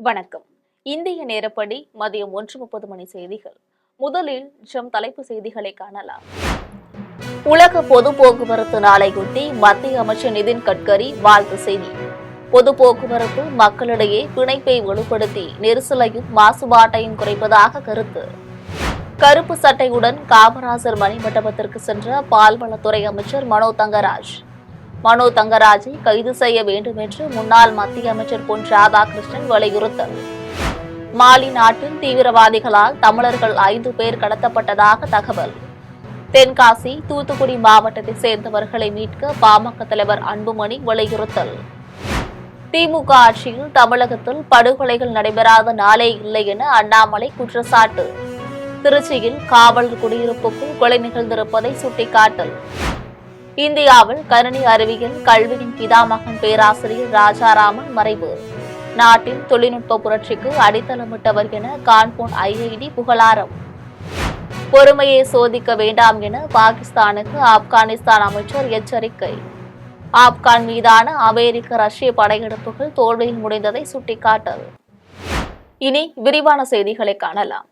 வணக்கம். இந்திய நேரப்படி மதியம் 1:30 மணி செய்திகள். முதலில் தலைப்பு செய்திகளை காணலாம். உலக பொது போக்குவரத்து நாளையொட்டி மத்திய அமைச்சர் நிதின் கட்கரி வாழ்த்து செய்தி. பொது போக்குவரத்து மக்களிடையே பிணைப்பை வலுப்படுத்தி நெரிசலையும் மாசுபாட்டையும் குறைப்பதாக கருத்து. கருப்பு சட்டையுடன் காமராஜர் மணிமண்டபத்திற்கு சென்ற பால்வளத்துறை அமைச்சர் மனோ தங்கராஜ். மனோ தங்கராஜை கைது செய்ய வேண்டும் என்று முன்னாள் மத்திய அமைச்சர் பொன் ராதாகிருஷ்ணன் வலியுறுத்தல். மாலி நாட்டில் தீவிரவாதிகளால் தமிழர்கள் 5 பேர் கடத்தப்பட்டதாக தகவல். தென்காசி, தூத்துக்குடி மாவட்டத்தை சேர்ந்தவர்களை மீட்க பாமக தலைவர் அன்புமணி வலியுறுத்தல். திமுக ஆட்சியில் தமிழகத்தில் படுகொலைகள் நடைபெறாத நாளே இல்லை என அண்ணாமலை குற்றச்சாட்டு. திருச்சியில் காவலர் குடியிருப்புக்குள் கொலை நிகழ்ந்திருப்பதை சுட்டிக்காட்டல். இந்தியாவில் கணினி அறிவியல் கல்வியின் பிதாமகன் பேராசிரியர் ராஜாராமன் மறைவு. நாட்டின் தொழில்நுட்ப புரட்சிக்கு அடித்தளமிட்டவர் என கான்பூர் ஐஐடி புகழாரம். பொறுமையை சோதிக்க வேண்டாம் என பாகிஸ்தானுக்கு ஆப்கானிஸ்தான் அமைச்சர் எச்சரிக்கை. ஆப்கான் மீதான அமெரிக்க ரஷ்ய படையெடுப்புகள் தோல்வியில் முடிந்ததை சுட்டிக்காட்டல். இனி விரிவான செய்திகளை காணலாம்.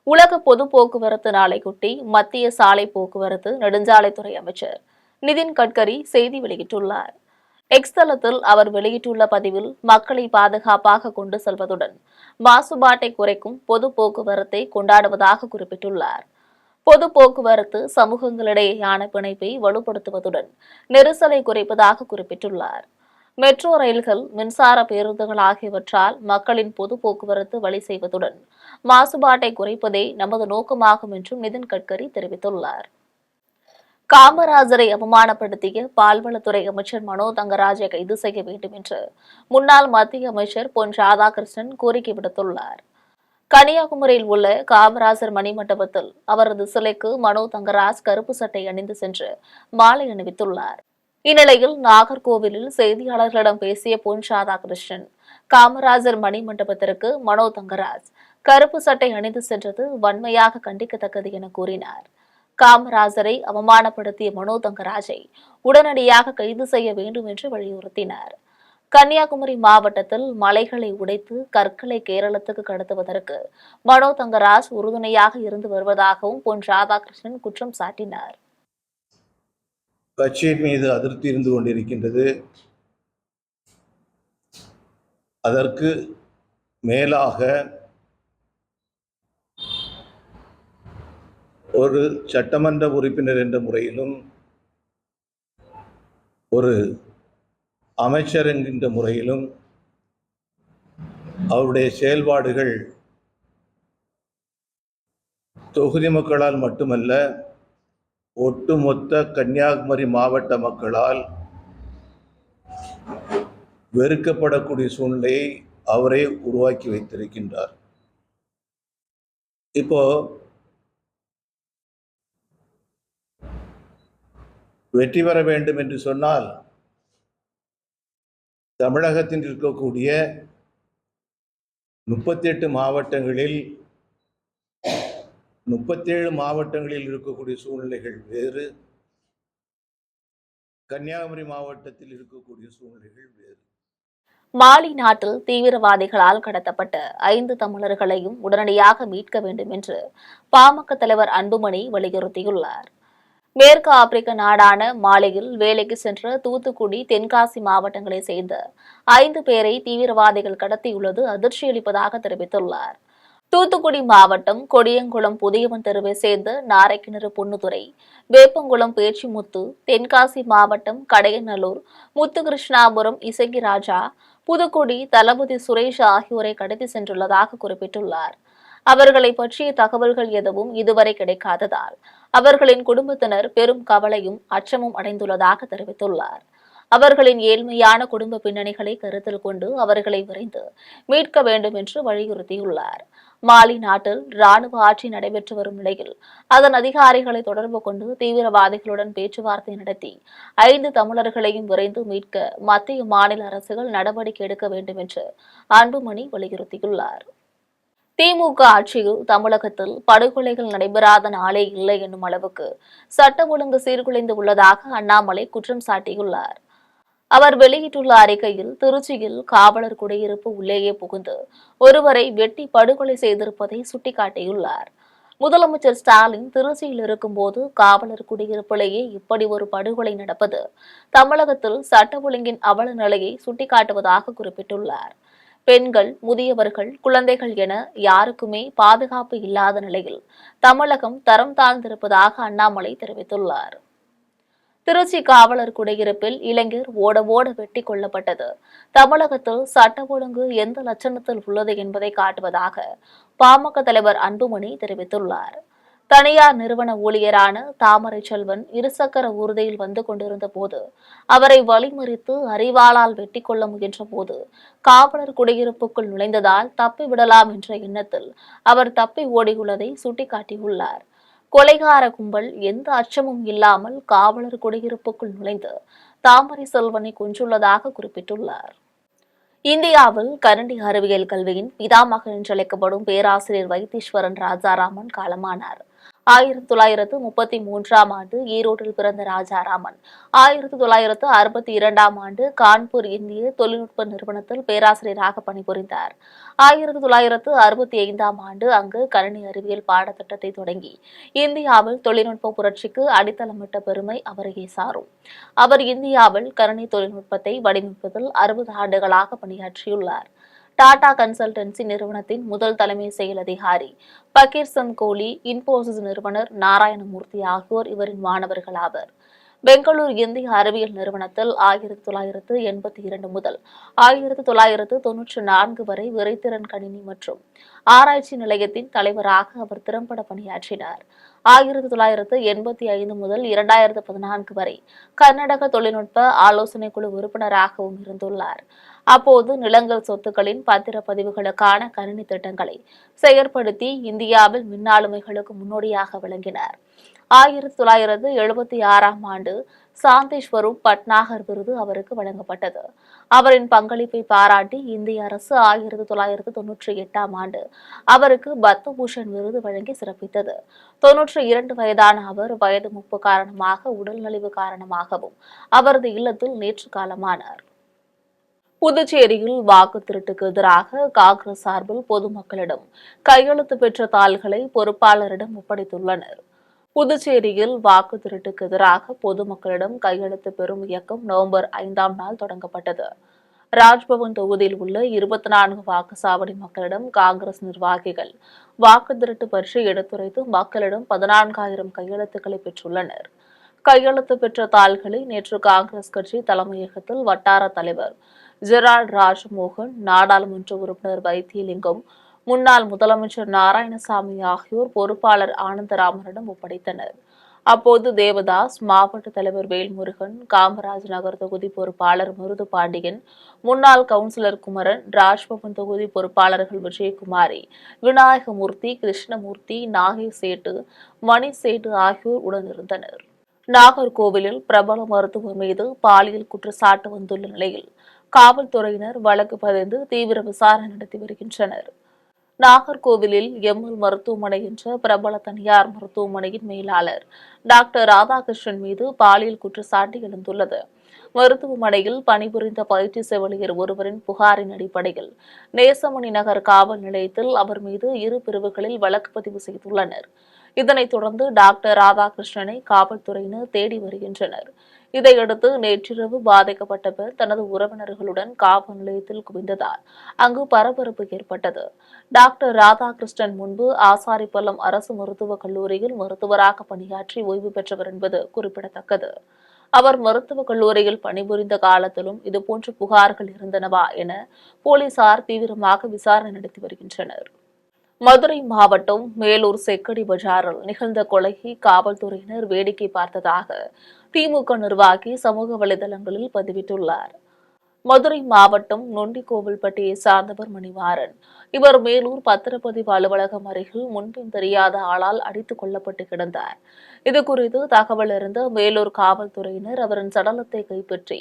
உலக பொது போக்குவரத்து நாளையொட்டி மத்திய சாலை போக்குவரத்து நெடுஞ்சாலைத்துறை அமைச்சர் நிதின் கட்கரி செய்தி வெளியிட்டுள்ளார். எக்ஸ் தளத்தில் அவர் வெளியிட்டுள்ள பதிவில் மக்களை பாதுகாப்பாக கொண்டு செல்வதுடன் மாசுபாட்டை குறைக்கும் பொது போக்குவரத்தை கொண்டாடுவதாக குறிப்பிட்டுள்ளார். பொது போக்குவரத்து சமூகங்களிடையேயான பிணைப்பை வலுப்படுத்துவதுடன் நெரிசலை குறைப்பதாக குறிப்பிட்டுள்ளார். மெட்ரோ ரயில்கள், மின்சார பேருந்துகள் ஆகியவற்றால் மக்களின் பொது போக்குவரத்து வழி செய்வதுடன் மாசுபாட்டை குறைப்பதே நமது நோக்கமாகும் என்றும் நிதின் கட்கரி தெரிவித்துள்ளார். காமராஜரை அவமானப்படுத்திய பால்வளத்துறை அமைச்சர் மனோ தங்கராஜை கைது செய்ய வேண்டும் என்று முன்னாள் மத்திய அமைச்சர் பொன் ராதாகிருஷ்ணன் கோரிக்கை விடுத்துள்ளார். கன்னியாகுமரியில் உள்ள காமராஜர் மணிமண்டபத்தில் அவரது சிலைக்கு மனோ தங்கராஜ் கருப்பு சட்டை அணிந்து சென்று மாலை அணிவித்துள்ளார். இந்நிலையில் நாகர்கோவிலில் செய்தியாளர்களிடம் பேசிய பொன் ராதாகிருஷ்ணன், காமராஜர் மணிமண்டபத்திற்கு மனோ தங்கராஜ் கருப்பு சட்டை அணிந்து சென்றது வன்மையாக கண்டிக்கத்தக்கது என கூறினார். காமராஜரை அவமானப்படுத்திய மனோ தங்கராஜை உடனடியாக கைது செய்ய வேண்டும் என்று வலியுறுத்தினார். கன்னியாகுமரி மாவட்டத்தில் மலைகளை உடைத்து கற்களை கேரளத்துக்கு கடத்துவதற்கு மனோ தங்கராஜ் உறுதுணையாக இருந்து வருவதாகவும் பொன் ராதாகிருஷ்ணன் குற்றம் சாட்டினார். கட்சியின் மீது அதிருப்தி இருந்து கொண்டிருக்கின்றது. அதற்கு மேலாக ஒரு சட்டமன்ற உறுப்பினர் என்ற முறையிலும் ஒரு அமைச்சர் என்கின்ற முறையிலும் அவருடைய செயல்பாடுகள் தொகுதி மக்களால் மட்டுமல்ல, ஒட்டுமொத்த கன்னியாகுமரி மாவட்ட மக்களால் வெறுக்கப்படக்கூடிய சூழ்நிலையை அவரே உருவாக்கி வைத்திருக்கின்றார். இப்போ வெற்றி பெற வேண்டும் என்று சொன்னால் தமிழகத்தில் இருக்கக்கூடிய 38 மாவட்டங்களில் 37 மாவட்டங்களில் இருக்கக்கூடிய சூழ்நிலைகள் வேறு, கன்னியாகுமரி மாவட்டத்தில் இருக்கக்கூடிய சூழ்நிலைகள் வேறு. மாலி நாட்டில் தீவிரவாதிகளால் கடத்தப்பட்ட 5 தமிழர்களையும் உடனடியாக மீட்க வேண்டும் என்று பாமக தலைவர் அன்புமணி வலியுறுத்தியுள்ளார். மேற்கு ஆப்பிரிக்க நாடான மாலியில் வேலைக்கு சென்ற தூத்துக்குடி, தென்காசி மாவட்டங்களை சேர்ந்த 5 பேரை தீவிரவாதிகள் கடத்தியுள்ளது அதிர்ச்சியளிப்பதாக தெரிவித்துள்ளார். தூத்துக்குடி மாவட்டம் கொடியங்குளம் புதியவன் தெருவை சேர்ந்த நாரைக்கிணறு பொன்னுதுரை, வேப்பங்குளம் பேச்சிமுத்து, தென்காசி மாவட்டம் கடையநல்லூர் முத்துகிருஷ்ணாபுரம் இசங்கிராஜா, புதுக்குடி தளபதி சுரேஷ் ஆகியோரை கடத்தி சென்றுள்ளதாக குறிப்பிட்டுள்ளார். அவர்களை பற்றிய தகவல்கள் எதுவும் இதுவரை கிடைக்காததால் அவர்களின் குடும்பத்தினர் பெரும் கவலையும் அச்சமும் அடைந்துள்ளதாக தெரிவித்துள்ளார். அவர்களின் ஏழ்மையான குடும்ப பின்னணிகளை கருத்தில் கொண்டு அவர்களை விரைந்து மீட்க வேண்டும் என்று வலியுறுத்தியுள்ளார். மாலி நாட்டில் ராணுவ ஆட்சி நடைபெற்று வரும் நிலையில் அதன் அதிகாரிகளை தொடர்பு கொண்டு தீவிரவாதிகளுடன் பேச்சுவார்த்தை நடத்தி 5 தமிழர்களையும் விரைந்து மீட்க மத்திய மாநில அரசுகள் நடவடிக்கை எடுக்க வேண்டும் என்று அன்புமணி வலியுறுத்தியுள்ளார். திமுக ஆட்சியில் தமிழகத்தில் படுகொலைகள் நடைபெறாத நாளே இல்லை என்னும் அளவுக்கு சட்டம் ஒழுங்கு சீர்குலைந்து உள்ளதாக அண்ணாமலை குற்றம் சாட்டியுள்ளார். அவர் வெளியிட்டுள்ள அறிக்கையில் திருச்சியில் காவலர் குடியிருப்பு உள்ளேயே புகுந்து ஒருவரை வெட்டி படுகொலை செய்திருப்பதை சுட்டிக்காட்டியுள்ளார். முதலமைச்சர் ஸ்டாலின் திருச்சியில் இருக்கும்போது காவலர் குடியிருப்பிலேயே இப்படி ஒரு படுகொலை நடப்பது தமிழகத்தில் சட்ட ஒழுங்கின் அவல நிலையை சுட்டிக்காட்டுவதாக குறிப்பிட்டுள்ளார். பெண்கள், முதியவர்கள், குழந்தைகள் என யாருக்குமே பாதுகாப்பு இல்லாத நிலையில் தமிழகம் தரம் தாழ்ந்திருப்பதாக அண்ணாமலை தெரிவித்துள்ளார். திருச்சி காவலர் குடியிருப்பில் இளைஞர் ஓட ஓட வெட்டி கொல்லப்பட்டது தமிழகத்தில் சட்ட ஒழுங்கு எந்த லட்சணத்தில் உள்ளது என்பதை காட்டுவதாக பாமக தலைவர் அன்புமணி தெரிவித்துள்ளார். தனியார் நிறுவன ஊழியரான தாமரை செல்வன் இருசக்கர ஊர்தியில் வந்து கொண்டிருந்த போது அவரை வழிமறித்து அரிவாளால் வெட்டி கொள்ள முயன்ற போது காவலர் குடியிருப்புக்குள் நுழைந்ததால் தப்பிவிடலாம் என்ற எண்ணத்தில் அவர் தப்பி ஓடியுள்ளதை சுட்டிக்காட்டியுள்ளார். கொலைகார கும்பல் எந்த அச்சமும் இல்லாமல் காவலர் குடியிருப்புக்குள் நுழைந்து தாமரை செல்வனை கொன்றுள்ளதாக குறிப்பிட்டுள்ளார். இந்தியாவில் கரண்டி அறிவியல் கல்வியின் பிதாமகன் என்றழைக்கப்படும் பேராசிரியர் வைத்தீஸ்வரன் ராஜாராமன் காலமானார். 1933ஆம் ஆண்டு ஈரோட்டில் பிறந்த ராஜாராமன் 1962ஆம் ஆண்டு கான்பூர் இந்திய தொழில்நுட்ப நிறுவனத்தில் பேராசிரியராக பணிபுரிந்தார். 1965ஆம் ஆண்டு அங்கு கணினி அறிவியல் பாடத்திட்டத்தை தொடங்கி இந்தியாவில் தொழில்நுட்ப புரட்சிக்கு அடித்தளமிட்ட பெருமை அவரையே சாரும். அவர் இந்தியாவில் கணினி தொழில்நுட்பத்தை வடிவமைப்பதில் 60 ஆண்டுகளாக பணியாற்றியுள்ளார். டாடா கன்சல்டன்சி நிறுவனத்தின் முதல் தலைமை செயல் அதிகாரி பகீர் சந்த் கோலி, இன்போசிஸ் நிறுவனர் நாராயணமூர்த்தி ஆகியோர் இவரின் மாணவர்கள் ஆவர். பெங்களூர் இந்திய அறிவியல் நிறுவனத்தில் 1982 முதல் 1994 வரை விரைத்திறன் கணினி மற்றும் ஆராய்ச்சி நிலையத்தின் தலைவராக அவர் திறம்பட பணியாற்றினார். 1985 முதல் 2014 வரை கர்நாடக தொழில்நுட்ப ஆலோசனை குழு உறுப்பினராகவும் இருந்துள்ளார். அப்போது நிலங்கள் சொத்துக்களின் பத்திரப்பதிவுகளுக்கான கணினி திட்டங்களை செயற்படுத்தி இந்தியாவில் மின்னாளுமைகளுக்கு முன்னோடியாக விளங்கினார். 1976ஆம் ஆண்டு சாந்தேஸ்வரும் பட்நாகர் விருது அவருக்கு வழங்கப்பட்டது. அவரின் பங்களிப்பை பாராட்டி இந்திய அரசு 1998ஆம் ஆண்டு அவருக்கு பத்மபூஷன் விருது வழங்கி சிறப்பித்தது. 92 வயதான அவர் வயது மூப்பு காரணமாக உடல்நலிவு காரணமாகவும் அவரது இல்லத்தில் நேற்று காலமானார். புதுச்சேரியில் வாக்கு திருட்டுக்கு எதிராக காங்கிரஸ் சார்பில் பொதுமக்களிடம் கையெழுத்து பெற்ற தாள்களை பொறுப்பாளரிடம் ஒப்படைத்துள்ளனர். புதுச்சேரியில் வாக்கு திருட்டுக்கு எதிராக பொதுமக்களிடம் கையெழுத்து பெறும் இயக்கம் நவம்பர் 5ஆம் நாள் தொடங்கப்பட்டது. ராஜ்பவன் தொகுதியில் உள்ள 24 வாக்குச்சாவடி மக்களிடம் காங்கிரஸ் நிர்வாகிகள் வாக்கு திருட்டு பற்றி எடுத்துரைத்து மக்களிடம் 14,000 கையெழுத்துக்களை பெற்றுள்ளனர். கையெழுத்து பெற்ற தாள்களை நேற்று காங்கிரஸ் கட்சி தலைமையகத்தில் வட்டார தலைவர் ஜெரால்ட் ராஜமோகன், நாடாளுமன்ற உறுப்பினர் வைத்தியலிங்கம், முன்னாள் முதலமைச்சர் நாராயணசாமி ஆகியோர் பொறுப்பாளர் ஆனந்தராமனிடம் ஒப்படைத்தனர். அப்போது தேவதாஸ், மாவட்ட தலைவர் வேல்முருகன், காமராஜ் நகர் தொகுதி பொறுப்பாளர் மருது பாண்டியன், முன்னாள் கவுன்சிலர் குமரன், ராஜ்பவன் தொகுதி பொறுப்பாளர்கள் விஜயகுமாரி, விநாயகமூர்த்தி, கிருஷ்ணமூர்த்தி, நாகேஷ் சேட்டு, மணி சேட்டு ஆகியோர் உடனிருந்தனர். நாகர்கோவிலில் பிரபல மருத்துவர் மீது பாலியல் குற்றச்சாட்டு வந்துள்ள நிலையில் காவல்துறையினர் வழக்கு பதிந்து தீவிர விசாரணை நடத்தி வருகின்றனர். நாகர்கோவிலில் எம்எல் மருத்துவமனை என்ற பிரபல தனியார் மருத்துவமனையின் மேலாளர் டாக்டர் ராதாகிருஷ்ணன் மீது பாலியல் குற்றச்சாட்டு எழுந்துள்ளது. மருத்துவமனையில் பணிபுரிந்த பயிற்சி செவிலியர் ஒருவரின் புகாரின் அடிப்படையில் நேசமணி நகர் காவல் நிலையத்தில் அவர் மீது 2 பிரிவுகளில் வழக்கு பதிவு செய்துள்ளனர். இதனைத் தொடர்ந்து டாக்டர் ராதாகிருஷ்ணனை காவல்துறையினர் தேடி வருகின்றனர். இதையடுத்து நேற்றிரவு பாதிக்கப்பட்ட பெண் தனது உறவினர்களுடன் காவல் நிலையத்தில் குவிந்ததால் அங்கு பரபரப்பு ஏற்பட்டது. டாக்டர் ராதாகிருஷ்ணன் முன்பு ஆசாரிப்பள்ளம் அரசு மருத்துவக் கல்லூரியில் மருத்துவராக பணியாற்றி ஓய்வு பெற்றவர் என்பது குறிப்பிடத்தக்கது. அவர் மருத்துவக் கல்லூரியில் பணிபுரிந்த காலத்திலும் இதுபோன்ற புகார்கள் இருந்தனவா என போலீசார் தீவிரமாக விசாரணை நடத்தி வருகின்றனர். மதுரை மாவட்டம் மேலூர் செக்கடி பஜாரில் நிகழ்ந்த கொலையை காவல்துறையினர் வேடிக்கை பார்த்ததாக திமுக நிர்வாகி சமூக வலைதளங்களில் பதிவிட்டுள்ளார். மதுரை மாவட்டம் நொண்டிக்கோவில்பட்டியை சார்ந்தவர் மணிமாறன். இவர் மேலூர் பத்திரப்பதிவு அலுவலகம் அருகில் முன்பின் தெரியாத ஆளால் அடித்துக் கொல்லப்பட்டு கிடந்தார். இதுகுறித்து தகவல் அறிந்த மேலூர் காவல்துறையினர் அவரின் சடலத்தை கைப்பற்றி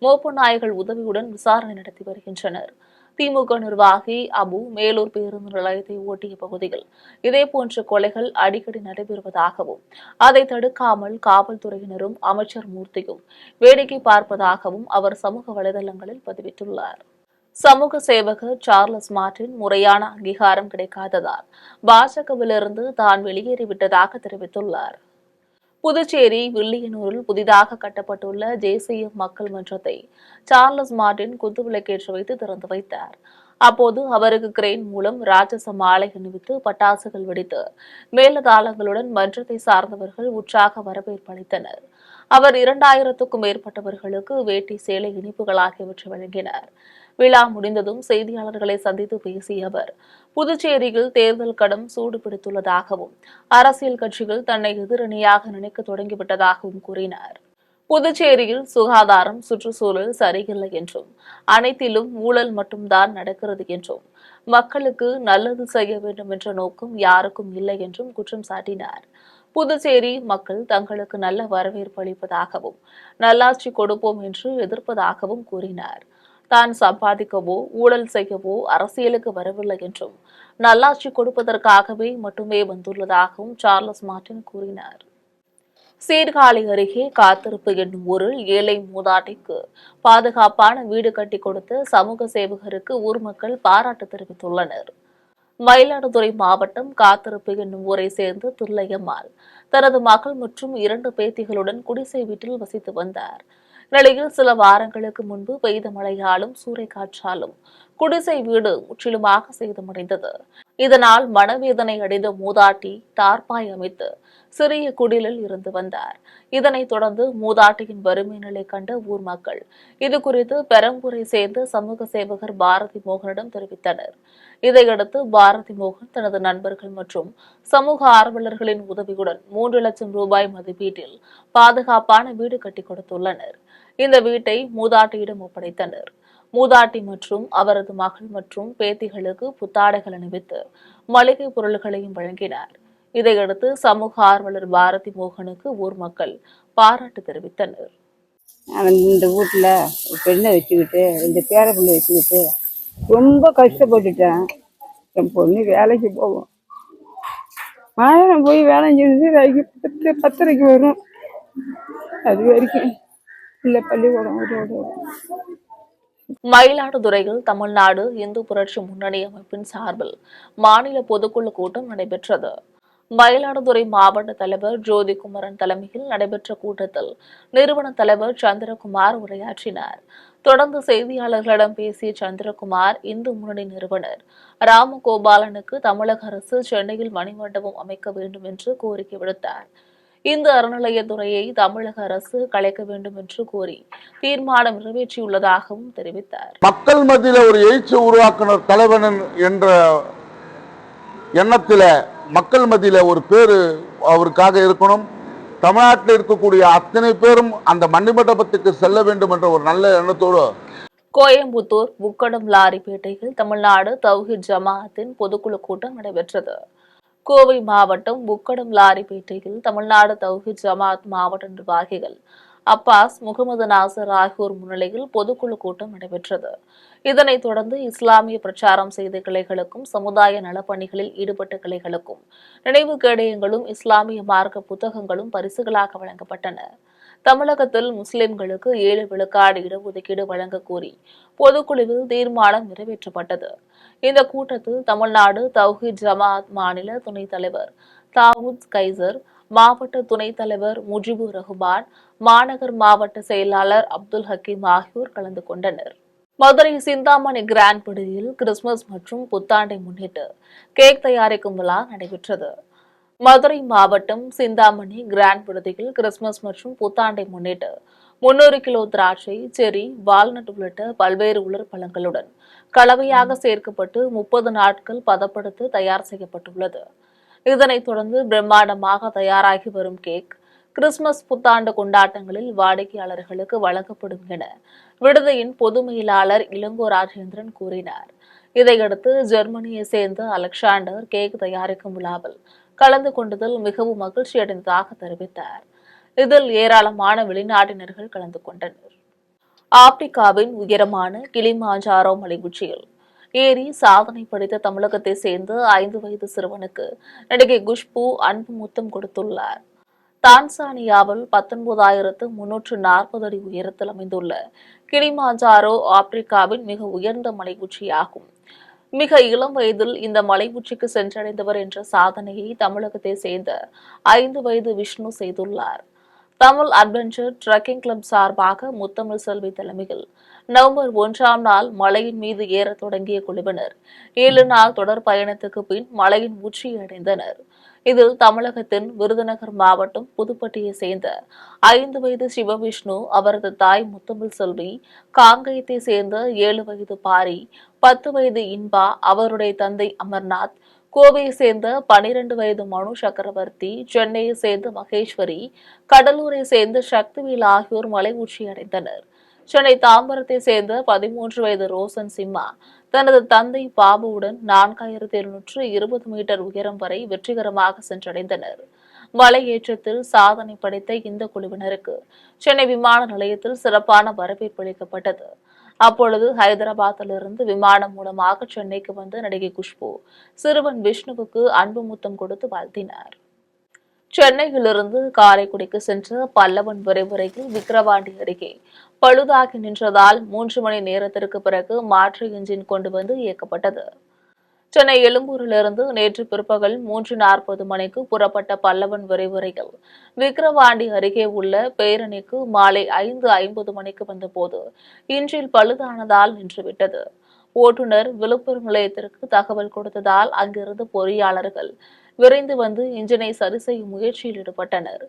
மோப்ப நாய்கள் உதவியுடன் விசாரணை நடத்தி வருகின்றனர். திமுக நிர்வாகி அபு மேலூர் பேருந்து நிலையத்தை ஓட்டிய பகுதியில் இதேபோன்ற கொலைகள் அடிக்கடி நடைபெறுவதாகவும் அதை தடுக்காமல் காவல்துறையினரும் அமைச்சர் மூர்த்தியும் வேடிக்கை பார்ப்பதாகவும் அவர் சமூக வலைதளங்களில் பதிவிட்டுள்ளார். சமூக சேவகர் சார்லஸ் மார்டின் முறையான அங்கீகாரம் கிடைக்காததால் பாஜகவிலிருந்து தான் வெளியேறிவிட்டதாக தெரிவித்துள்ளார். புதுச்சேரி வில்லியனூரில் புதிதாக கட்டப்பட்டுள்ள தேசிய மக்கள் மன்றத்தை சார்லஸ் மார்டின் குத்துவிளக்கேற்றி வைத்து திறந்து வைத்தார். அப்போது அவருக்கு கிரெயின் மூலம் ராட்சச மாலை அணிவித்து பட்டாசுகள் வெடித்து மேலதாளங்களுடன் மன்றத்தை சார்ந்தவர்கள் உற்சாக வரவேற்பு அளித்தனர். அவர் 2000க்கும் மேற்பட்டவர்களுக்கு வேட்டி, சேலை, இனிப்புகள் ஆகியவற்றை வழங்கினார். விழா முடிந்ததும் செய்தியாளர்களை சந்தித்து பேசிய அவர், புதுச்சேரியில் தேர்தல் கடம் சூடு பிடித்துள்ளதாகவும் அரசியல் கட்சிகள் தன்னை எதிரணியாக நினைக்க தொடங்கிவிட்டதாகவும் கூறினார். புதுச்சேரியில் சுகாதாரம், சுற்றுச்சூழல் சரியில்லை என்றும் அனைத்திலும் ஊழல் மட்டும்தான் நடக்கிறது என்றும் மக்களுக்கு நல்லது செய்ய வேண்டும் என்ற நோக்கம் யாருக்கும் இல்லை என்றும் குற்றம் சாட்டினார். புதுச்சேரி மக்கள் தங்களுக்கு நல்ல வரவேற்பு அளிப்பதாகவும் நல்லாட்சி கொடுப்போம் என்று எதிர்ப்பதாகவும் கூறினார். தான் சம்பாதிக்கவோ ஊழல் செய்யவோ அரசியலுக்கு வரவில்லை என்றும் நல்லாட்சி கொடுப்பதற்காகவே மட்டுமே வந்துள்ளதாகவும் சார்லஸ் மார்டின் கூறினார். சீர்காழி அருகே காத்திருப்பு என்னும் ஊரில் ஏழை மூதாட்டிக்கு பாதுகாப்பான வீடு கட்டி கொடுத்த சமூக சேவகருக்கு ஊர் மக்கள் பாராட்டு தெரிவித்துள்ளனர். மயிலாடுதுறை மாவட்டம் காத்திருப்பு என்னும் ஊரை சேர்ந்த துர்லையம்மாள் தனது மகள் மற்றும் 2 பேத்திகளுடன் குடிசை வீட்டில் வசித்து வந்தார். நிலையில் சில வாரங்களுக்கு முன்பு பெய்த மழையாலும் சூறைக்காற்றாலும் குடிசை வீடு முற்றிலுமாக சேதமடைந்தது. இதனால் மனவேதனை அடைந்த மூதாட்டி தார்பாய் அமைத்து சிறிய குடிலில் இருந்து வந்தார். இதனைத் தொடர்ந்து மூதாட்டியின் வறுமை நிலை கண்ட ஊர் மக்கள் இதுகுறித்து பெரம்பூரை சேர்ந்த சமூக சேவகர் பாரதி மோகனிடம் தெரிவித்தனர். இதையடுத்து பாரதி மோகன் தனது நண்பர்கள் மற்றும் சமூக ஆர்வலர்களின் உதவியுடன் 3 லட்சம் ரூபாய் மதிப்பீட்டில் பாதுகாப்பான வீடு கட்டி கொடுத்துள்ளனர். இந்த வீட்டை மூதாட்டியிடம் ஒப்படைத்தனர். மூதாட்டி மற்றும் அவரது மகள் மற்றும் பேத்திகளுக்கு புத்தாடைகள் அணிவித்து மளிகை பொருட்களையும் வழங்கினார். இதையடுத்து சமூக ஆர்வலர் பாரதி மோகனுக்கு ஊர் மக்கள் பாராட்டு தெரிவித்தனர். இந்த வீட்டில் ஒரு பெண்ணை வச்சுக்கிட்டு 2 பேர பிள்ளை வச்சுக்கிட்டு ரொம்ப கஷ்டப்பட்டுட்டேன். என் பொண்ணு வேலைக்கு போகும், ஆயிரம் போய் வேலை செஞ்சு 10:30 வரும். அது வரைக்கும் இல்லை பள்ளிக்கூடம் வரும். மயிலாடுதுறையில் தமிழ்நாடு இந்து புரட்சி முன்னணி அமைப்பின் சார்பில் மாநில பொதுக்குழு கூட்டம் நடைபெற்றது. மயிலாடுதுறை மாவட்ட தலைவர் ஜோதிகுமரன் தலைமையில் நடைபெற்ற கூட்டத்தில் நிறுவன தலைவர் சந்திரகுமார் உரையாற்றினார். தொடர்ந்து செய்தியாளர்களிடம் பேசிய சந்திரகுமார், இந்து முன்னணி நிறுவனர் ராமகோபாலனுக்கு தமிழக அரசு சென்னையில் மணிமண்டபம் அமைக்க வேண்டும் என்று கோரிக்கை விடுத்தார். இந்து அறநிலையத்துறையை தமிழக அரசு கலைக்க வேண்டும் என்று கோரி தீர்மானம் நிறைவேற்றியுள்ளதாகவும் தெரிவித்தார். மக்கள் மத்தியில் ஒரு எழுச்சி உருவாக்குனர் தலைவன் என்ற எண்ணத்தில் மக்கள் மத்தியில் ஒரு பேரு அவருக்காக இருக்கணும். தமிழ்நாட்டில் இருக்கக்கூடிய அத்தனை பேரும் அந்த மணிமண்டபத்துக்கு செல்ல வேண்டும் என்ற ஒரு நல்ல எண்ணத்தோடு கோயம்புத்தூர் முக்கடம் லாரிப்பேட்டையில் தமிழ்நாடு தௌஹீத் ஜமாஅத்தின் பொதுக்குழு கூட்டம் நடைபெற்றது. கோவை மாவட்டம் முக்கடம் லாரிப்பேட்டையில் தமிழ்நாடு தௌஹீத் ஜமாஅத் மாவட்ட நிர்வாகிகள் அப்பாஸ், முகமது நாசர் ஆகியோர் முன்னிலையில் பொதுக்குழு கூட்டம் நடைபெற்றது. இதனைத் தொடர்ந்து இஸ்லாமிய பிரச்சாரம் செய்த கிளைகளுக்கும் சமுதாய நலப்பணிகளில் ஈடுபட்ட கிளைகளுக்கும் நினைவு கேடயங்களும் இஸ்லாமிய மார்க்க புத்தகங்களும் பரிசுகளாக வழங்கப்பட்டன. தமிழகத்தில் முஸ்லிம்களுக்கு 7 விழுக்காடு இடஒதுக்கீடு வழங்க கோரி பொதுக்குழுவில் தீர்மானம் நிறைவேற்றப்பட்டது. இந்த கூட்டத்தில் தமிழ்நாடு தௌஹீத் ஜமாஅத் மாநில துணைத் தலைவர் தாவூத் கைசர், மாவட்ட துணைத் தலைவர் முஜிபுர் ரஹ்மான், மாநகர் மாவட்ட செயலாளர் அப்துல் ஹக்கீம் ஆகியோர் கலந்து கொண்டனர். மதுரை சிந்தாமணி கிராண்ட் விடுதியில் கிறிஸ்துமஸ் மற்றும் புத்தாண்டை முன்னிட்டு கேக் தயாரிக்கும் விழா நடைபெற்றது. மதுரை மாவட்டம் சிந்தாமணி கிராண்ட் விடுதியில் கிறிஸ்துமஸ் மற்றும் புத்தாண்டை முன்னிட்டு 300 கிலோ திராட்சை, செரி, வால்நட் உள்ளிட்ட பல்வேறு உலர் பழங்களுடன் கலவையாக சேர்க்கப்பட்டு 30 நாட்கள் பதப்படுத்தி தயார் செய்யப்பட்டுள்ளது. இதனைத் தொடர்ந்து பிரம்மாண்டமாக தயாராகி வரும் கேக் கிறிஸ்துமஸ் புத்தாண்டு கொண்டாட்டங்களில் வாடிக்கையாளர்களுக்கு வழங்கப்படும் என விடுதியின் பொது மேலாளர் இளங்கோ ராஜேந்திரன் கூறினார். இதையடுத்து ஜெர்மனியை சேர்ந்த அலெக்சாண்டர் கேக் தயாரிக்கும் விழாவில் கலந்து கொண்டதில் மிகவும் மகிழ்ச்சி அடைந்ததாக தெரிவித்தார். இதில் ஏராளமான வெளிநாட்டினர்கள் கலந்து கொண்டனர். ஆப்பிரிக்காவின் உயரமான கிளிமாஞ்சாரோ மலை உச்சியில் ஏறி சாதனை படைத்த தமிழகத்தை சேர்ந்த 5 வயது சிறுவனுக்கு நடிகை குஷ்பு அன்பு முத்தம் கொடுத்துள்ளார். தான்சானியாவில் 19,340 அடி உயரத்தில் அமைந்துள்ள கிளிமாஞ்சாரோ ஆப்பிரிக்காவின் மிக உயர்ந்த மலை உச்சியாகும். மிக இளம் வயதில் இந்த மலை உச்சிக்கு சென்றடைந்தவர் என்ற சாதனையை தமிழகத்தை சேர்ந்த 5 வயது விஷ்ணு செய்துள்ளார். தமிழ் அட்வென்ச்சர் ட்ரெக்கிங் கிளப் சார்பாக முத்தமிழ் செல்வி தலைமையில் நவம்பர் 1ஆம் நாள் மலையின் மீது ஏற தொடங்கிய குழுவினர் 7 நாள் தொடர் பயணத்துக்கு பின் மலையின் உச்சியை அடைந்தனர். இதில் தமிழகத்தின் விருதுநகர் மாவட்டம் புதுப்பட்டியை சேர்ந்த 5 வயது சிவவிஷ்ணு, அவரது தாய் முத்தமிழ் செல்வி, காங்கயத்தை சேர்ந்த 7 வயது பாரி, 10 வயது இன்பா, அவருடைய தந்தை அமர்நாத், கோவையை சேர்ந்த 12 வயது மனு சக்கரவர்த்தி, சென்னையை சேர்ந்த மகேஸ்வரி, கடலூரை சேர்ந்த சக்திவேல் ஆகியோர் மலை உச்சி அடைந்தனர். சென்னை தாம்பரத்தை சேர்ந்த 13 வயது ரோசன் சிம்மா தனது தந்தை பாபுவுடன் 4,720 மீட்டர் உயரம் வரை வெற்றிகரமாக சென்றடைந்தனர். மலையேற்றத்தில் சாதனை படைத்த இந்த குழுவினருக்கு சென்னை விமான நிலையத்தில் சிறப்பான வரவேற்பு அளிக்கப்பட்டது. அப்பொழுது ஹைதராபாத்திலிருந்து விமானம் மூலமாக சென்னைக்கு வந்த நடிகை குஷ்பு சிறுவன் விஷ்ணுவுக்கு அன்பு முத்தம் கொடுத்து வாழ்த்தினார். சென்னையிலிருந்து காரைக்குடிக்கு சென்ற பல்லவன் விரைவு ரயில் விக்கிரவாண்டி அருகே பழுதாகி நின்றதால் 3 மணி நேரத்திற்கு பிறகு மாற்று என்ஜின் கொண்டு வந்து இயக்கப்பட்டது. சென்னை எழும்பூரிலிருந்து நேற்று பிற்பகல் 3:40 மணிக்கு புறப்பட்ட பல்லவன் விரைவு ரயில் விக்கிரவாண்டி அருகே உள்ள பேரணிக்கு மாலை 5:50 மணிக்கு வந்தபோது இன்றில் பழுதானதால் நின்றுவிட்டது. ஓட்டுநர் விழுப்புரம் நிலையத்திற்கு தகவல் கொடுத்ததால் அங்கிருந்து பொறியாளர்கள் விரைந்து வந்து இன்ஜினை சரி செய்யும் முயற்சியில் ஈடுபட்டனர்.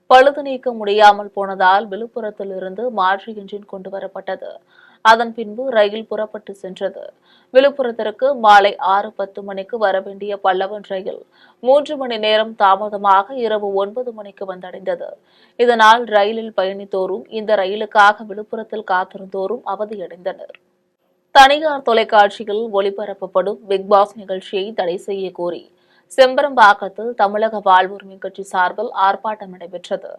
பழுது நீக்க முடியாமல் போனதால் விழுப்புரத்தில் இருந்து மாற்று இன்ஜின் கொண்டு வரப்பட்டது. அதன் பின்பு ரயில் புறப்பட்டு சென்றது. விழுப்புரத்திற்கு மாலை 6:10 மணிக்கு வரவேண்டிய பல்லவன் ரயில் 3 மணி நேரம் தாமதமாக இரவு 9 மணிக்கு வந்தடைந்தது. இதனால் ரயிலில் பயணித்தோரும் இந்த ரயிலுக்காக விழுப்புரத்தில் காத்திருந்தோரும் அவதியடைந்தனர். தனியார் தொலைக்காட்சியில் ஒளிபரப்பப்படும் பிக்பாஸ் நிகழ்ச்சியை தடை செய்ய கோரி செம்பரம்பாக்கத்தில் தமிழக வாழ்வுரிமை கட்சி சார்பில் ஆர்ப்பாட்டம் நடைபெற்றது.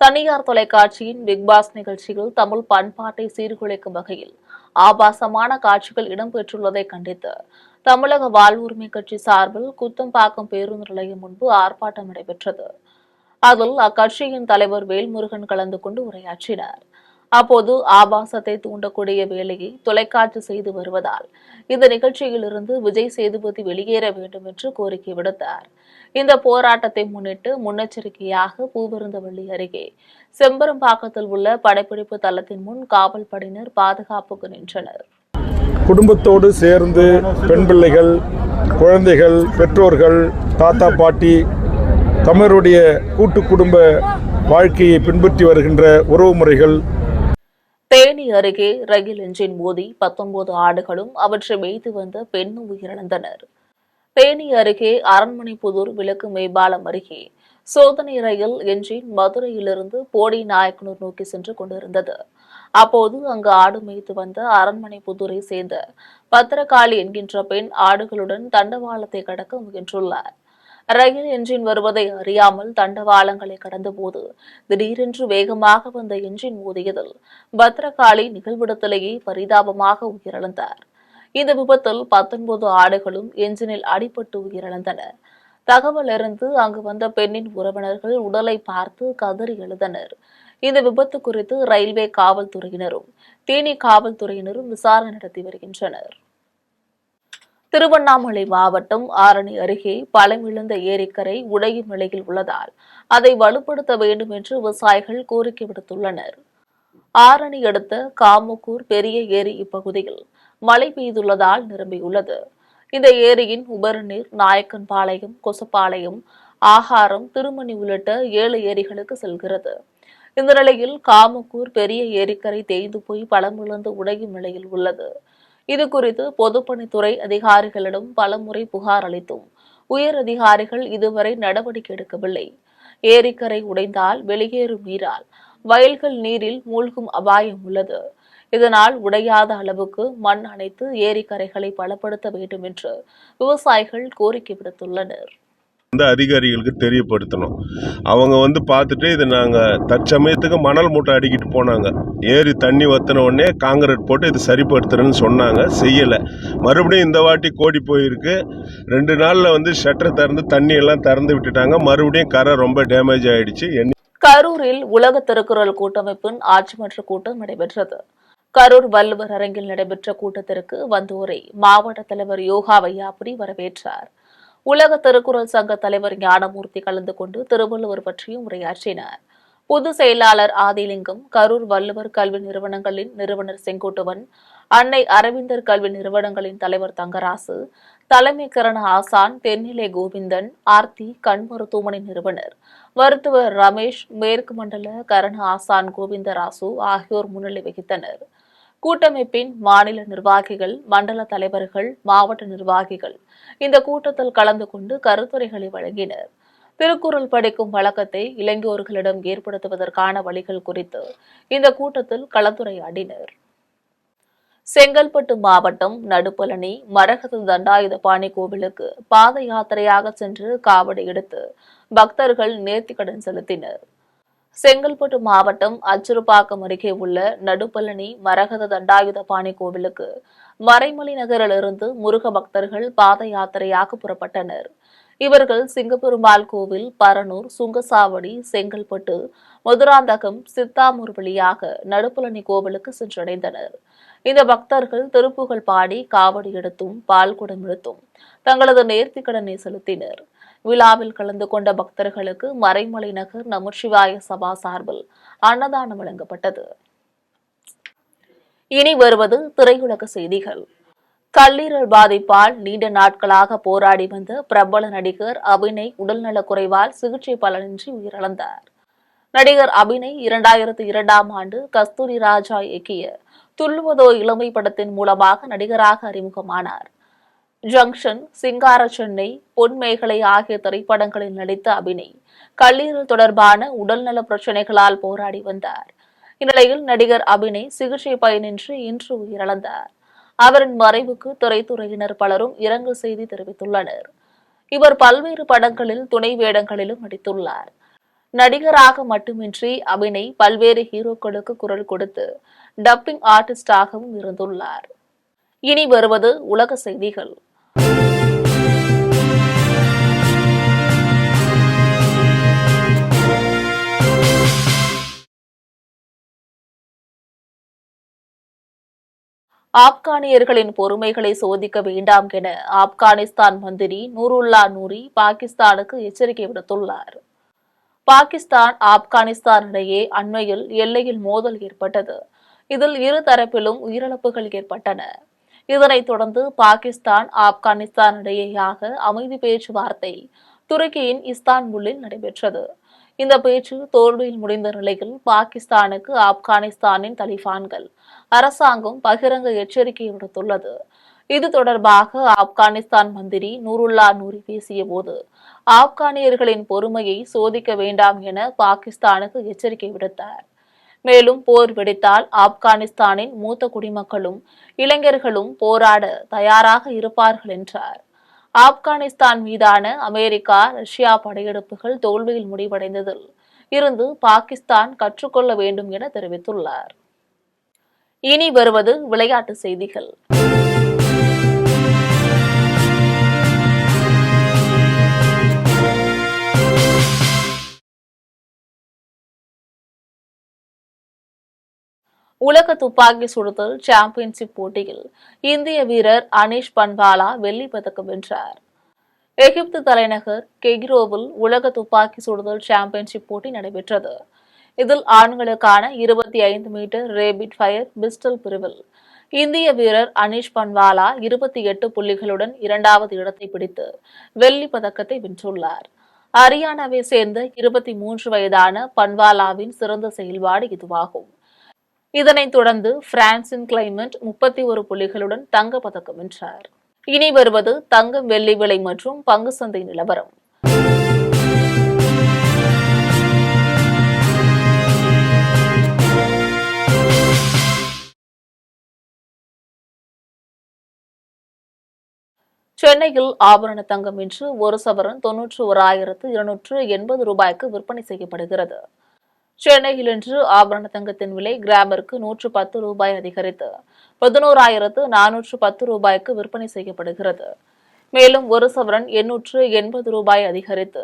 தனியார் தொலைக்காட்சியின் பிக்பாஸ் நிகழ்ச்சியில் தமிழ் பண்பாட்டை சீர்குலைக்கும் வகையில் ஆபாசமான காட்சிகள் இடம்பெற்றுள்ளதை கண்டித்து தமிழக வாழ்வுரிமை கட்சி சார்பில் குத்தம்பாக்கம் பேருந்து நிலையம் முன்பு ஆர்ப்பாட்டம் நடைபெற்றது. அதில் அக்கட்சியின் தலைவர் வேல்முருகன் கலந்து கொண்டு உரையாற்றினார். அப்போது ஆபாசத்தை தூண்டக்கூடிய வேலையை தொலைக்காட்சி செய்து வருவதால் இந்த நிகழ்ச்சியிலிருந்து விஜய் சேதுபதி வெளியேற வேண்டும் என்று கோரிக்கை விடுத்தார். இந்த போராட்டத்தை முன்னிட்டு முன்னெச்சரிக்கையாக பூவிருந்தவள்ளி அருகே செம்பரம்பாக்கத்தில் உள்ள படப்பிடிப்பு தளத்தின் முன் காவல் படையினர் பாதுகாப்புக்கு நின்றனர். குடும்பத்தோடு சேர்ந்து பெண் பிள்ளைகள், குழந்தைகள், பெற்றோர்கள், தாத்தா பாட்டி, தமிழருடைய கூட்டு குடும்ப வாழ்க்கையை பின்பற்றி வருகின்ற உறவு முறைகள். தேனி அருகே ரயில் என்ஜின் மோதி 19 ஆடுகளும் அவற்றை மேய்த்து வந்த பெண்ணும் உயிரிழந்தனர். தேனி அருகே அரண்மனைப்புதூர் விளக்கு மேம்பாலம் அருகே சோதனை ரயில் என்ஜின் மதுரையிலிருந்து போடி நாயக்கனூர் நோக்கி சென்று கொண்டிருந்தது. அப்போது அங்கு ஆடு மேய்த்து வந்த அரண்மனைப்புதூரை சேர்ந்த பத்திரகாளி என்கின்ற பெண் ஆடுகளுடன் தண்டவாளத்தை கடக்க முயன்றுள்ளார். ரயில் என்ஜின் வருவதை அறியாமல் தண்டவாளங்களை கடந்தபோது திடீரென்று வேகமாக வந்த என்ஜின் மோதியதில் பத்ரகாளி நிகழ்விடத்திலேயே பரிதாபமாக உயிரிழந்தார். இந்த விபத்தில் 19 ஆடுகளும் என்ஜினில் அடிபட்டு உயிரிழந்தன. தகவல் அறிந்து அங்கு வந்த பெண்ணின் உறவினர்கள் உடலை பார்த்து கதறி எழுந்தனர். இந்த விபத்து குறித்து ரயில்வே காவல்துறையினரும் தேனி காவல்துறையினரும் விசாரணை நடத்தி வருகின்றனர். திருவண்ணாமலை மாவட்டம் ஆரணி அருகே பலமிழந்த ஏரிக்கரை உடையும் நிலையில் உள்ளதால் அதை வலுப்படுத்த வேண்டும் என்று விவசாயிகள் கோரிக்கை விடுத்துள்ளனர். ஆரணி அடுத்த காமுக்கூர் பெரிய ஏரி இப்பகுதியில் மழை பெய்துள்ளதால் நிரம்பியுள்ளது. இந்த ஏரியின் உபரிநீர் நாயக்கன்பாளையம், கொசப்பாளையம், ஆகாரம், திருமணி உள்ளிட்ட 7 ஏரிகளுக்கு செல்கிறது. இந்த நிலையில் காமுக்கூர் பெரிய ஏரிக்கரை தேய்ந்து போய் பலமிழந்து உடையும் நிலையில் உள்ளது. இதுகுறித்து பொதுப்பணித்துறை அதிகாரிகளிடம் பலமுறை புகார் அளித்தும் உயர் அதிகாரிகள் இதுவரை நடவடிக்கை எடுக்கவில்லை. ஏரிக்கரை உடைந்தால் வெளியேறும் நீரால் வயல்கள் நீரில் மூழ்கும் அபாயம் உள்ளது. இதனால் உடையாத அளவுக்கு மண் அணைத்து ஏரிக்கரைகளை பலப்படுத்த வேண்டும் என்று விவசாயிகள் கோரிக்கை விடுத்துள்ளனர். வந்து அதிகாரிகளுக்கு தெரியப்படுத்தணும். அவங்க வந்து பார்த்துட்டு இது நாங்கள் தற்சமயத்துக்கு மணல் மூட்டை அடிக்கிட்டு போனாங்க. ஏரி தண்ணி வற்றின உடனே காங்கிரீட் போட்டு இது சரிப்படுத்துறேன்னு சொன்னாங்க, செய்யலை. மறுபடியும் இந்த வாட்டி கோடி போயிருக்கு. 2 நாளில் வந்து ஷட்டரை திறந்து தண்ணி எல்லாம் திறந்து விட்டுட்டாங்க. மறுபடியும் கரை ரொம்ப டேமேஜ் ஆயிடுச்சு. கரூரில் உலக திருக்குறள் கூட்டமைப்பின் ஆட்சிமன்ற கூட்டம் நடைபெற்றது. கரூர் வள்ளுவர் அரங்கில் நடைபெற்ற கூட்டத்திற்கு வந்தோரை மாவட்ட தலைவர் யோகா வையாபுரி வரவேற்றார். உலக திருக்குறள் சங்க தலைவர் ஞானமூர்த்தி கலந்து கொண்டு திருவள்ளுவர் பற்றியும் உரையாற்றினார். பொதுச் செயலாளர் ஆதிலிங்கம், கரூர் வள்ளுவர் கல்வி நிறுவனங்களின் நிறுவனர் செங்குட்டுவன், அன்னை அரவிந்தர் கல்வி நிறுவனங்களின் தலைவர் தங்கராசு, தலைமை கரண ஆசான் தென்னிலை கோவிந்தன், ஆர்த்தி கண் மருத்துவமனை நிறுவனர் மருத்துவர் ரமேஷ், மேற்கு மண்டல கரண ஆசான் கோவிந்தராசு ஆகியோர் முன்னிலை வகித்தனர். கூட்டமைப்பின் மாநில நிர்வாகிகள், மண்டல தலைவர்கள், மாவட்ட நிர்வாகிகள் இந்த கூட்டத்தில் கலந்து கொண்டு கருத்துரைகளை வழங்கினர். திருக்குறள் படிக்கும் வழக்கத்தை இளைஞர்களிடம் ஏற்படுத்துவதற்கான வழிகள் குறித்து இந்த கூட்டத்தில் கலந்துரையாடினர். செங்கல்பட்டு மாவட்டம் நடுப்பழனி மரகத தண்டாயுதபாணி கோவிலுக்கு பாத யாத்திரையாக சென்று காவடி எடுத்து பக்தர்கள் நேர்த்திக்கடன் செலுத்தினர். செங்கல்பட்டு மாவட்டம் அச்சிறுபாக்கம் அருகே உள்ள நடுப்பழனி மரகத தண்டாயுதபாணி கோவிலுக்கு மறைமலை நகரிலிருந்து முருக பக்தர்கள் பாத யாத்திரையாக புறப்பட்டனர். இவர்கள் சிங்கப்பெருமாள் கோவில், பரனூர், சுங்கசாவடி, செங்கல்பட்டு, மதுராந்தகம், சித்தாமூர் வழியாக நடுப்பழனி கோவிலுக்கு சென்றடைந்தனர். இந்த பக்தர்கள் திருப்புகழ் பாடி காவடி எடுத்தும் பால்குடம் எடுத்தும் தங்களது நேர்த்திக்கடனை செலுத்தினர். விழாவில் கலந்து கொண்ட பக்தர்களுக்கு மறைமலை நகர் நமச்சிவாய சபா சார்பில் அன்னதானம் வழங்கப்பட்டது. இனி வருவது திரையுலக செய்திகள். கல்லீரல் பாதிப்பால் நீண்ட நாட்களாக போராடி வந்த பிரபல நடிகர் அபிநய் உடல்நலக் குறைவால் சிகிச்சை பலனின்றி உயிரிழந்தார். நடிகர் அபிநய் 2002ஆம் ஆண்டு கஸ்தூரி ராஜா இயக்கிய துள்ளுவதோ இளமை படத்தின் மூலமாக நடிகராக அறிமுகமானார். ஜங்ஷன், சிங்கார சென்னை, பொன்மேகலை ஆகிய திரைப்படங்களில் நடித்த அபிநய் கல்லீரல் தொடர்பான உடல்நல பிரச்சினைகளால் போராடி வந்தார். இந்நிலையில் நடிகர் அபிநய் சிகிச்சை பயனின்றி இன்று உயிரிழந்தார். அவரின் மறைவுக்கு திரைத்துறையினர் பலரும் இரங்கல் செய்தி தெரிவித்துள்ளனர். இவர் பல்வேறு படங்களில் துணை வேடங்களிலும் நடித்துள்ளார். நடிகராக மட்டுமின்றி அபிநய் பல்வேறு ஹீரோக்களுக்கு குரல் கொடுத்து டப்பிங் ஆர்டிஸ்டாகவும் இருந்துள்ளார். இனி வருவது உலக செய்திகள். ஆப்கானியர்களின் பொறுமைகளை சோதிக்க வேண்டாம் என ஆப்கானிஸ்தான் மந்திரி நூருல்லா நூரி பாகிஸ்தானுக்கு எச்சரிக்கை விடுத்துள்ளார். பாகிஸ்தான், ஆப்கானிஸ்தான் இடையே அண்மையில் எல்லையில் மோதல் ஏற்பட்டது. இதில் இரு தரப்பிலும் உயிரிழப்புகள் ஏற்பட்டன. இதனைத் தொடர்ந்து பாகிஸ்தான், ஆப்கானிஸ்தான் இடையேயாக அமைதி பேச்சுவார்த்தை துருக்கியின் இஸ்தான்புல்லில் நடைபெற்றது. இந்த பேச்சு தோல்வியில் முடிந்த நிலையில் பாகிஸ்தானுக்கு ஆப்கானிஸ்தானின் தலிபான்கள் அரசாங்கம் பகிரங்க எச்சரிக்கை விடுத்துள்ளது. இது தொடர்பாக ஆப்கானிஸ்தான் மந்திரி நூருல்லா நூரி பேசிய போது ஆப்கானியர்களின் பொறுமையை சோதிக்க வேண்டாம் என பாகிஸ்தானுக்கு எச்சரிக்கை விடுத்தார். மேலும் போர் வெடித்தால் ஆப்கானிஸ்தானின் மூத்த குடிமக்களும் இளைஞர்களும் போராட தயாராக இருப்பார்கள் என்றார். ஆப்கானிஸ்தான் மீதான அமெரிக்கா, ரஷ்யா படையெடுப்புகள் தோல்வியில் முடிவடைந்ததில் இருந்து பாகிஸ்தான் கற்றுக்கொள்ள வேண்டும் என தெரிவித்துள்ளார். இனி வருவது விளையாட்டு செய்திகள். உலக துப்பாக்கி சுடுதல் சாம்பியன்ஷிப் போட்டியில் இந்திய வீரர் அனீஷ் பன்வாலா வெள்ளிப் பதக்கம் வென்றார். எகிப்து தலைநகர் கெய்ரோவில் உலக துப்பாக்கி சுடுதல் சாம்பியன்ஷிப் போட்டி நடைபெற்றது. இதில் ஆண்களுக்கான 25 மீட்டர் ரேபிட் ஃபயர் பிஸ்டல் பிரிவில் இந்திய வீரர் அனீஷ் பன்வாலா 28 புள்ளிகளுடன் 2வது இடத்தை பிடித்து வெள்ளிப் பதக்கத்தை வென்றுள்ளார். ஹரியானாவை சேர்ந்த 23 வயதான பன்வாலாவின் சிறந்த செயல்பாடு இதுவாகும். இதனைத் தொடர்ந்து பிரான்சின் கிளைமெண்ட் 31 புள்ளிகளுடன் தங்கப் பதக்கம் வென்றார். இனி வருவது தங்கம், வெள்ளி விலை மற்றும் பங்கு சந்தை நிலவரம். சென்னையில் ஆபரண தங்கம் இன்று ஒரு சவரன் 91,280 ரூபாய்க்கு விற்பனை செய்யப்படுகிறது. சென்னையில் இன்று ஆபரண தங்கத்தின் விலை கிராமிற்கு 110 ரூபாய் அதிகரித்து 11,410 ரூபாய்க்கு விற்பனை செய்யப்படுகிறது. மேலும் ஒரு சவரன் 880 ரூபாய் அதிகரித்து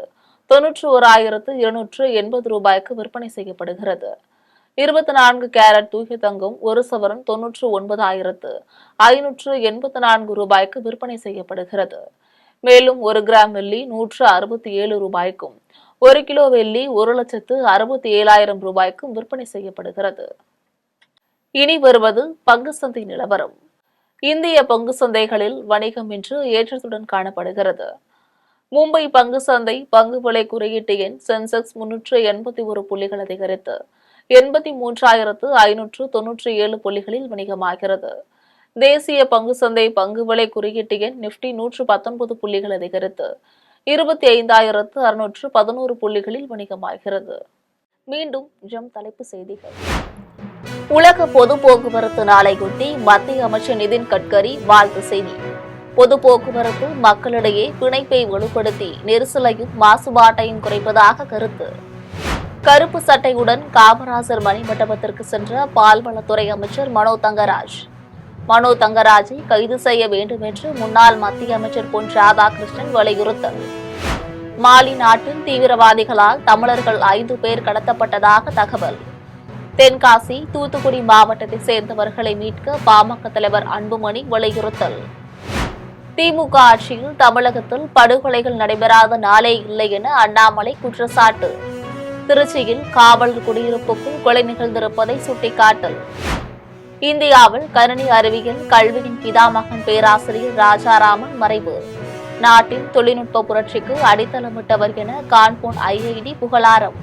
91,280 ரூபாய்க்கு விற்பனை செய்யப்படுகிறது. 24 கேரட் தூய தங்கம் ஒரு சவரன் 99,584 ரூபாய்க்கு விற்பனை செய்யப்படுகிறது. மேலும் ஒரு கிராம் வெள்ளி 167 ரூபாய்க்கும், ஒரு கிலோ வெள்ளி 1,67,000 ரூபாய்க்கும் விற்பனை செய்யப்படுகிறது. இனி வருவது பங்கு சந்தை நிலவரம். இந்திய பங்கு சந்தைகளில் வணிகம் இன்று ஏற்றத்துடன் காணப்படுகிறது. மும்பை பங்கு சந்தை பங்கு விலை குறியீட்டு எண் சென்செக்ஸ் 381 புள்ளிகள் அதிகரித்து 83,597 புள்ளிகளில் வணிகமாகிறது. தேசிய பங்கு சந்தை பங்கு விலை குறியீட்டு எண் நிப்டி 119 புள்ளிகள் அதிகரித்து 25,611 புள்ளிகளில் வணிகமாகிறது. மீண்டும் தலைப்புச் செய்திகள். உலக பொது போக்குவரத்து நாளையொட்டி மத்திய அமைச்சர் நிதின் கட்கரி வாழ்த்து செய்தி. பொது போக்குவரத்து மக்களிடையே பிணைப்பை வலுப்படுத்தி நெரிசலையும் மாசுபாட்டையும் குறைப்பதாக கருத்து. கருப்பு சட்டையுடன் காமராசர் மணிமண்டபத்திற்கு சென்ற பால்வளத்துறை அமைச்சர் மனோ தங்கராஜை கைது செய்ய வேண்டும் என்று முன்னாள் மத்திய அமைச்சர் பொன் ராதாகிருஷ்ணன் வலியுறுத்தல். மாலி நாட்டில் தீவிரவாதிகளால் தமிழர்கள் 5 பேர் கடத்தப்பட்டதாக தகவல். தென்காசி, தூத்துக்குடி மாவட்டத்தை சேர்ந்தவர்களை மீட்க பாமக தலைவர் அன்புமணி வலியுறுத்தல். திமுக ஆட்சியில் தமிழகத்தில் படுகொலைகள் நடைபெறாத நாளே இல்லை என அண்ணாமலை குற்றச்சாட்டு. திருச்சியில் காவல் குடியிருப்புக்குள் கொலை நிகழ்ந்திருப்பதை சுட்டிக்காட்டல். இந்தியாவில் கணினி அறிவியல் கல்வியின் பிதாமகன் பேராசிரியர் ராஜாராமன் மறைவு. நாட்டின் தொழில்நுட்ப புரட்சிக்கு அடித்தளமிட்டவர் என கான்பூர் ஐஐடி புகழாரம்.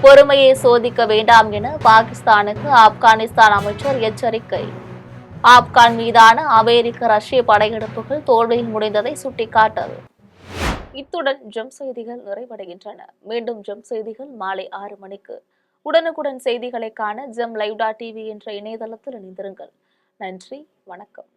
பொறுமையை சோதிக்க வேண்டாம் என பாகிஸ்தானுக்கு ஆப்கானிஸ்தான் அமைச்சர் எச்சரிக்கை. ஆப்கான் மீதான அமெரிக்க ரஷ்ய படையெடுப்புகள் தோல்வியில் முடிந்ததை சுட்டிக்காட்டல். இத்துடன் செய்திகள் நிறைவடைகின்றன. மீண்டும் செய்திகள் மாலை 6 மணிக்கு. உடனுக்குடன் செய்திகளை காண ஜெம் லைவ்.tv என்ற இணையதளத்தில் இணைந்திருங்கள். நன்றி, வணக்கம்.